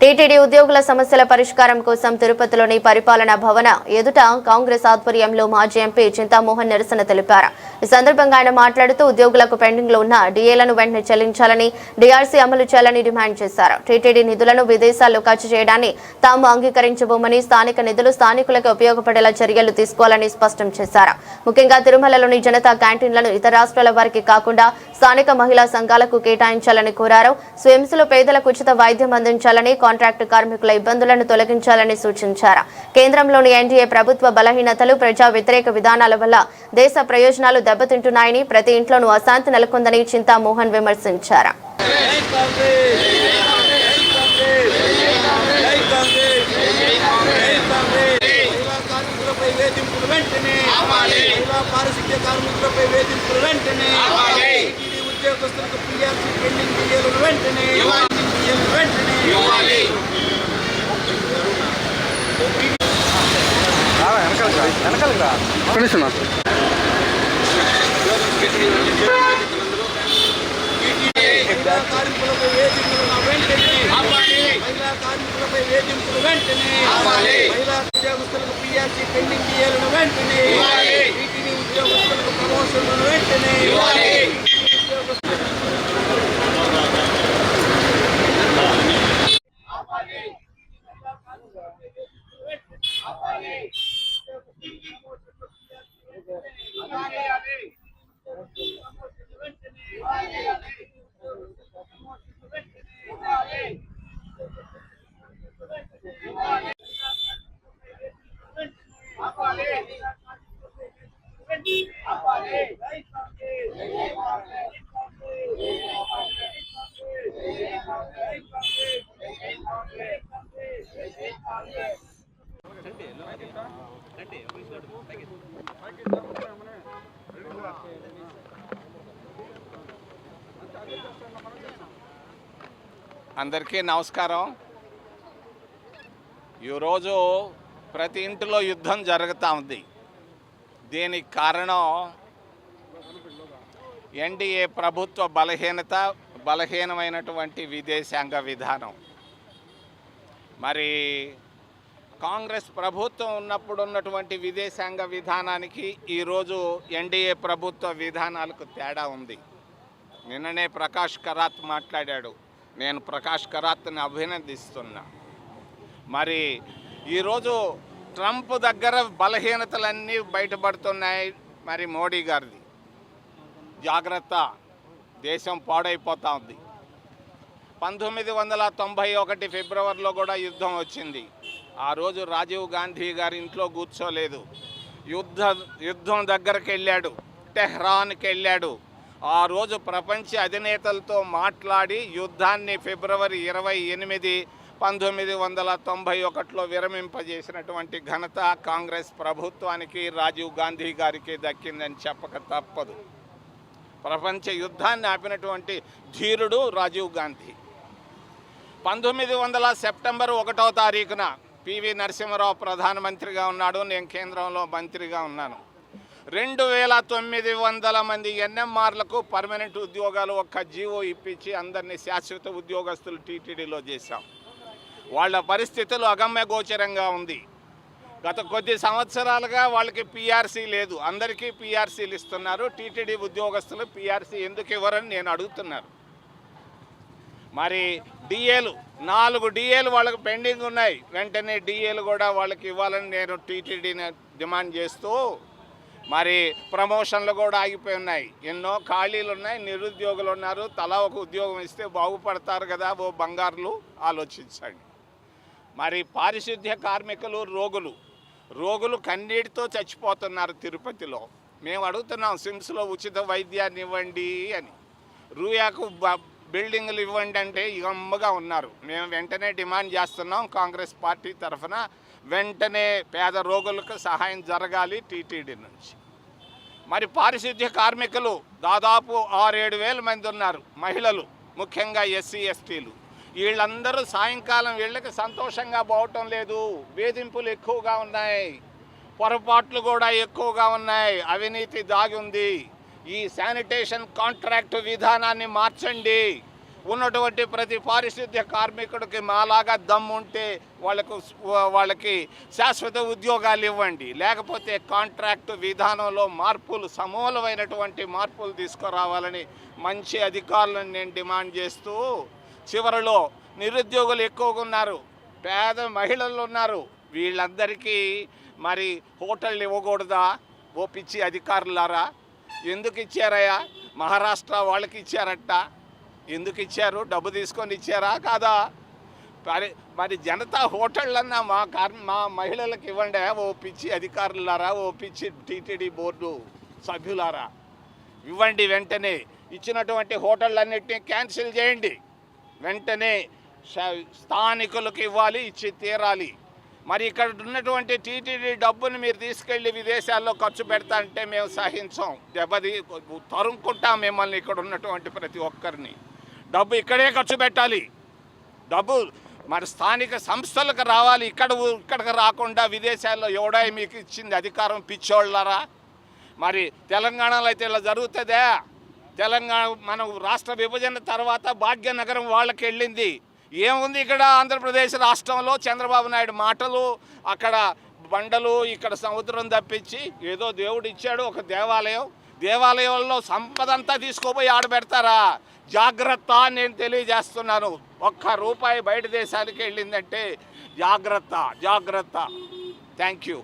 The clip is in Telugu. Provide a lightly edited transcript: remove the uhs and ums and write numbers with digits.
టీటీడీ ఉద్యోగుల సమస్యల పరిష్కారం కోసం తిరుపతిలోని పరిపాలనా భవన ఎదుట కాంగ్రెస్ ఆధ్వర్యంలో మాజీ ఎంపీ చింతామోహన్ నిరసన తెలిపారు. ఈ సందర్భంగా ఆయన మాట్లాడుతూ ఉద్యోగులకు పెండింగ్ లో ఉన్న డీఏలను వెంటనే చెల్లించాలని, డీఆర్సీ అమలు చేయాలని డిమాండ్ చేశారు. టీటీడీ నిధులను విదేశాల్లో ఖర్చు చేయడాన్ని తాము అంగీకరించబోమని, స్థానిక నిధులు స్థానికులకు ఉపయోగపడేలా చర్యలు తీసుకోవాలని స్పష్టం చేశారు. ముఖ్యంగా తిరుమలలోని జనతా క్యాంటీన్లను ఇతర రాష్ట్రాల వారికి కాకుండా స్థానిక మహిళా సంఘాలకు కేటాయించాలని కోరారు. స్విమ్స్లో పేదలకు ఉచిత వైద్యం అందించాలని, కాంట్రాక్టు కార్మికుల ఇబ్బందులను తొలగించాలని సూచించారు. కేంద్రంలోని ఎన్డీఏ ప్రభుత్వ బలహీనతలు, ప్రజా వ్యతిరేక విధానాల వల్ల దేశ ప్రయోజనాలు దెబ్బతింటున్నాయని, ప్రతి ఇంట్లోనూ అశాంతి నెలకొందని చింతామోహన్ విమర్శించారు. అందరికీ నమస్కారం. ఈరోజు ప్రతి ఇంటిలో యుద్ధం జరుగుతూ ఉంది. దీనికి కారణం ఎన్డీఏ ప్రభుత్వ బలహీనమైనటువంటి విదేశాంగ విధానం. మరి కాంగ్రెస్ ప్రభుత్వం ఉన్నప్పుడు ఉన్నటువంటి విదేశాంగ విధానానికి ఈరోజు ఎన్డీఏ ప్రభుత్వ విధానాలకు తేడా ఉంది. నిన్ననే ప్రకాష్ కరాత్ మాట్లాడాడు. నేను ప్రకాష్ కరాత్ని అభినందిస్తున్నా. మరి ఈరోజు ట్రంప్ దగ్గర బలహీనతలన్నీ బయటపడుతున్నాయి. మరి మోడీ గారిది జాగ్రత్త, దేశం పాడైపోతూ ఉంది. 1991 ఫిబ్రవరిలో కూడా యుద్ధం వచ్చింది. ఆ రోజు రాజీవ్ గాంధీ గారి ఇంట్లో కూర్చోలేదు. యుద్ధం దగ్గరికి వెళ్ళాడు, టెహ్రాన్కి వెళ్ళాడు. ఆ రోజు ప్రపంచ అధినేతలతో మాట్లాడి యుద్ధాన్ని ఫిబ్రవరి 28, 1991లో విరమింపజేసినటువంటి ఘనత కాంగ్రెస్ ప్రభుత్వానికి, రాజీవ్ గాంధీ గారికి దక్కిందని చెప్పక తప్పదు. ప్రపంచ యుద్ధాన్ని ఆపినటువంటి ధీరుడు రాజీవ్ గాంధీ. 1900 సెప్టెంబర్ 1వ తారీఖున పివి నరసింహారావు ప్రధానమంత్రిగా ఉన్నాడు. నేను కేంద్రంలో మంత్రిగా ఉన్నాను. 2900 మంది ఎన్ఎంఆర్లకు పర్మనెంట్ ఉద్యోగాలు ఒక్క జీవో ఇప్పించి అందరినీ శాశ్వత ఉద్యోగస్తులు టీటీడీలో చేశాం. వాళ్ళ పరిస్థితులు అగమ్య గోచరంగా ఉంది. గత కొద్ది సంవత్సరాలుగా వాళ్ళకి పీఆర్సీ లేదు. అందరికీ పీఆర్సీలు ఇస్తున్నారు. టీటీడీ ఉద్యోగస్తులు పీఆర్సీ ఎందుకు ఇవ్వరని నేను అడుగుతున్నారు. మరి డిఏలు 4 డిఏలు వాళ్ళకి పెండింగ్ ఉన్నాయి. వెంటనే డిఏలు కూడా వాళ్ళకి ఇవ్వాలని నేను టీటీడీని డిమాండ్ చేస్తూ, మరి ప్రమోషన్లు కూడా ఆగిపోయి ఉన్నాయి. ఎన్నో ఖాళీలు ఉన్నాయి, నిరుద్యోగులు ఉన్నారు. తలా ఒక ఉద్యోగం ఇస్తే బాగుపడతారు కదా. ఓ బంగారులు ఆలోచించండి. మరి పారిశుద్ధ్య కార్మికులు, రోగులు కన్నీటితో చచ్చిపోతున్నారు తిరుపతిలో. మేము అడుగుతున్నాం, స్విమ్స్లో ఉచిత వైద్యాన్ని ఇవ్వండి అని. రూయాకు బిల్డింగ్లు ఇవ్వండి అంటే ఇగమ్మగా ఉన్నారు. మేము వెంటనే డిమాండ్ చేస్తున్నాం కాంగ్రెస్ పార్టీ తరఫున, వెంటనే పేద రోగులకు సహాయం జరగాలి టీటీడీ నుంచి. మరి పారిశుద్ధ్య కార్మికులు దాదాపు 6-7 వేల మంది ఉన్నారు. మహిళలు, ముఖ్యంగా ఎస్సీ ఎస్టీలు. వీళ్ళందరూ సాయంకాలం వీళ్ళకి సంతోషంగా పోవటం లేదు. వేధింపులు ఎక్కువగా ఉన్నాయి, పొరపాట్లు కూడా ఎక్కువగా ఉన్నాయి, అవినీతి దాగి ఉంది. ఈ శానిటేషన్ కాంట్రాక్టు విధానాన్ని మార్చండి. ఉన్నటువంటి ప్రతి పారిశుద్ధ్య కార్మికుడికి మాలాగా దమ్ముంటే వాళ్ళకి శాశ్వత ఉద్యోగాలు ఇవ్వండి. లేకపోతే కాంట్రాక్టు విధానంలో మార్పులు, సమూలమైనటువంటి మార్పులు తీసుకురావాలని మంచి అధికారులను నేను డిమాండ్ చేస్తూ, చివరిలో నిరుద్యోగులు ఎక్కువగా ఉన్నారు, పేద మహిళలు ఉన్నారు, వీళ్ళందరికీ మరి హోటళ్ళు ఇవ్వకూడదా? ఓ పిచ్చి అధికారులారా, ఎందుకు ఇచ్చారయ్యా? మహారాష్ట్ర వాళ్ళకి ఇచ్చారట, ఎందుకు ఇచ్చారు? డబ్బు తీసుకొని ఇచ్చారా కాదా? మరి జనతా హోటళ్ళన్నా మా మహిళలకు ఇవ్వండి. ఓ పిచ్చి అధికారులారా, ఓ పిచ్చి టీటీడీ బోర్డు సభ్యులారా, ఇవ్వండి. వెంటనే ఇచ్చినటువంటి హోటళ్ళన్నిటినీ క్యాన్సిల్ చేయండి. వెంటనే స్థానికులకు ఇవ్వాలి, ఇచ్చి తీరాలి. మరి ఇక్కడ ఉన్నటువంటి టీటీడీ డబ్బుని మీరు తీసుకెళ్ళి విదేశాల్లో ఖర్చు పెడతా అంటే మేము సహించాం, తరుముకుంటాం మిమ్మల్ని. ఇక్కడ ఉన్నటువంటి ప్రతి ఒక్కరిని డబ్బు ఇక్కడే ఖర్చు పెట్టాలి. డబ్బు మరి స్థానిక సంస్థలకు రావాలి, ఇక్కడికి రాకుండా విదేశాల్లో ఎవడో మీకు ఇచ్చింది అధికారం? పిచ్చోళ్ళారా! మరి తెలంగాణలో అయితే ఇలా జరుగుతుందా? తెలంగాణ మనం రాష్ట్ర విభజన తర్వాత భాగ్యనగరం వాళ్ళకి వెళ్ళింది. ఏముంది ఇక్కడ ఆంధ్రప్రదేశ్ రాష్ట్రంలో? చంద్రబాబు నాయుడు మాటలు, అక్కడ బండలు, ఇక్కడ సముద్రం తప్పించి ఏదో దేవుడు ఇచ్చాడు ఒక దేవాలయంలో సంపద అంతా తీసుకుపోయి ఆడబెడతారా? జాగ్రత్త నేను తెలియజేస్తున్నాను. ₹1 బయట దేశానికి వెళ్ళిందంటే జాగ్రత్త. Thank you.